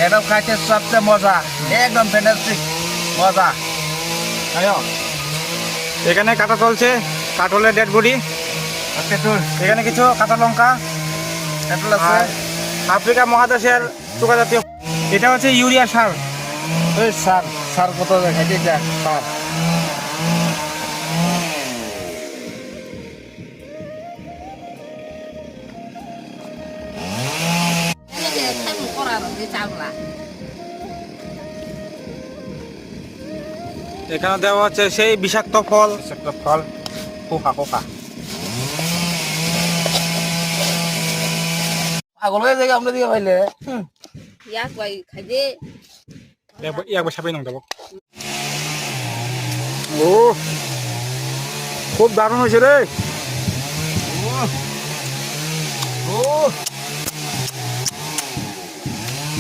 একদম খাইতে সবচেয়ে মজা, একদম ফ্যান্টাস্টিক মজা। এখানে কাটা চলছে কাঠলের ডেড বডি, পেট্রোল, এখানে কিছু কাঁচা লঙ্কা, পেট্রোল আছে। আর আফ্রিকা মহাদেশের চুকা জাতীয়, এটা হচ্ছে ইউরিয়া সার। ওই সার, সার কত খাইতে যাক সার। এখানে দেওয়া হচ্ছে সেই বিষাক্ত ফল, একটা ফল, কোকা কোকা। পাগল হয়ে যায় আমরা দিকে পাইলে। একবার সাপে নাম দেবো। ও খুব দারুণ হয়েছে রে। ও